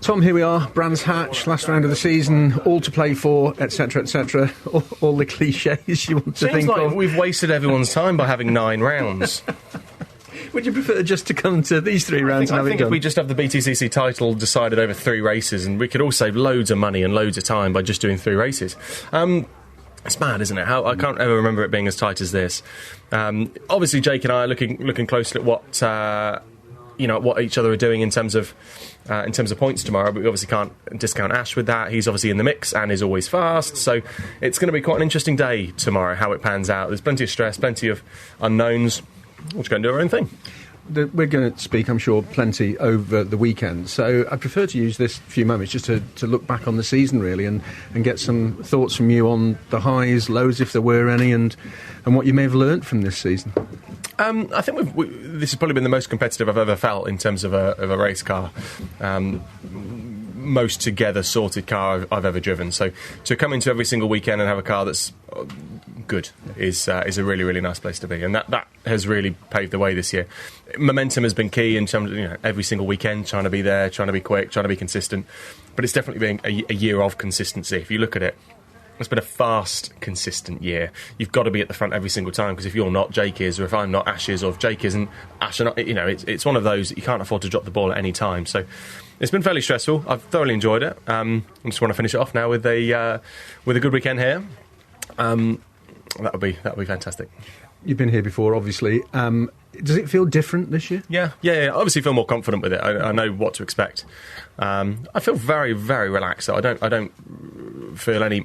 Tom, here we are, Brands Hatch, last round of the season, all to play for, etc., etc. All the cliches you want to Seems think like of. we've wasted everyone's time by having 9 rounds. Would you prefer just to come to these 3 rounds and have I it think done? if we just have the BTCC title decided over 3 races, and we could all save loads of money and loads of time by just doing 3 races. It's mad, isn't it? I can't ever remember it being as tight as this. Obviously, Jake and I are looking closely at what each other are doing in terms of points tomorrow, but we obviously can't discount Ash with that. He's obviously in the mix and is always fast, so it's going to be quite an interesting day tomorrow, how it pans out. There's plenty of stress, plenty of unknowns. We'll just go and do our own thing. We're going to speak, I'm sure, plenty over the weekend, so I prefer to use this few moments just to look back on the season, really, and get some thoughts from you on the highs, lows, if there were any, and what you may have learnt from this season. I think this has probably been the most competitive I've ever felt in terms of a race car. Most together sorted car I've ever driven. So to come into every single weekend and have a car that's good is a really, really nice place to be, and that has really paved the way this year. Momentum has been key in terms of every single weekend, trying to be there, trying to be quick, trying to be consistent. But it's definitely been a year of consistency. If you look at it, it's been a fast, consistent year. You've got to be at the front every single time, because if you're not, Jake is, or if I'm not, Ash is, or if Jake isn't, Ash are not. It's one of those that you can't afford to drop the ball at any time. So it's been fairly stressful. I've thoroughly enjoyed it. I just want to finish it off now with a good weekend here. That'll be fantastic. You've been here before, obviously. Does it feel different this year? Yeah. I obviously feel more confident with it. I know what to expect. I feel very, very relaxed. I don't feel any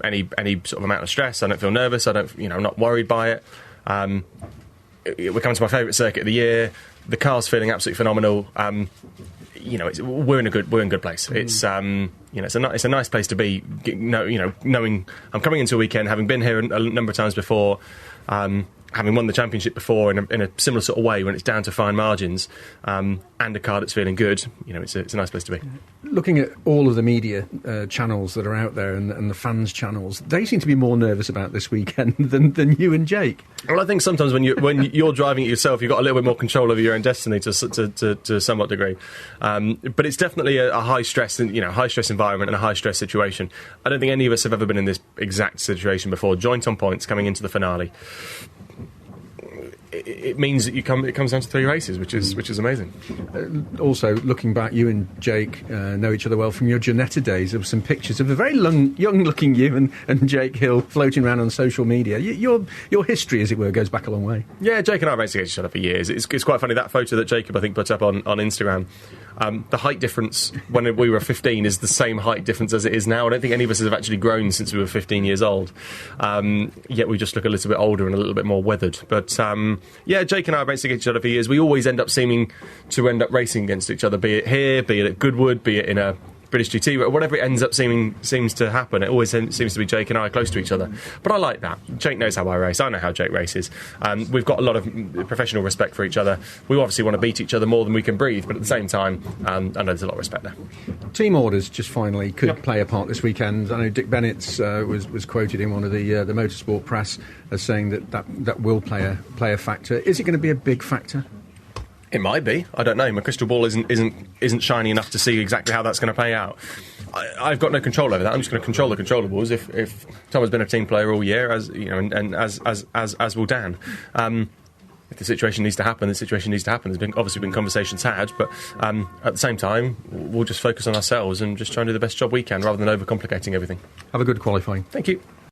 sort of amount of stress. I don't feel nervous. I'm not worried by it. We're coming to my favourite circuit of the year. The car's feeling absolutely phenomenal. We're in a good place. It's it's a nice place to be. Knowing I'm coming into a weekend, having been here a number of times before, having won the championship before in a similar sort of way when it's down to fine margins, and a car that's feeling good. It's a nice place to be. Looking at all of the media channels that are out there and the fans' channels, they seem to be more nervous about this weekend than you and Jake. Well, I think sometimes when you're driving it yourself, you've got a little bit more control over your own destiny to a somewhat degree. But it's definitely a high stress environment and a high stress situation. I don't think any of us have ever been in this exact situation before. Joint on points coming into the finale. It means that it comes down to 3 races, which is amazing. Also, looking back, you and Jake know each other well from your Ginetta days. There were some pictures of a very young-looking you and Jake Hill floating around on social media. Your history, as it were, goes back a long way. Yeah, Jake and I have raced against each other for years. It's quite funny, that photo that Jacob, I think, put up on Instagram. The height difference when we were 15 is the same height difference as it is now. I don't think any of us have actually grown since we were 15 years old. Yet we just look a little bit older and a little bit more weathered. But Jake and I have raced against each other for years. We always end up seeming to end up racing against each other, be it here, be it at Goodwood, be it in a British GT, whatever it ends up seems to happen. It always seems to be Jake and I close to each other. But I like that. Jake knows how I race. I know how Jake races. We've got a lot of professional respect for each other. We obviously want to beat each other more than we can breathe, but at the same time, I know there's a lot of respect there. Team orders, just finally, could play a part this weekend. I know Dick Bennett was quoted in one of the motorsport press as saying that will play a factor. Is it going to be a big factor? It might be. I don't know. My crystal ball isn't shiny enough to see exactly how that's going to play out. I've got no control over that. I'm just going to control the controllables. If Tom has been a team player all year, as and as will Dan. If the situation needs to happen, the situation needs to happen. There's obviously been conversations had, but at the same time, we'll just focus on ourselves and just try and do the best job we can rather than overcomplicating everything. Have a good qualifying. Thank you.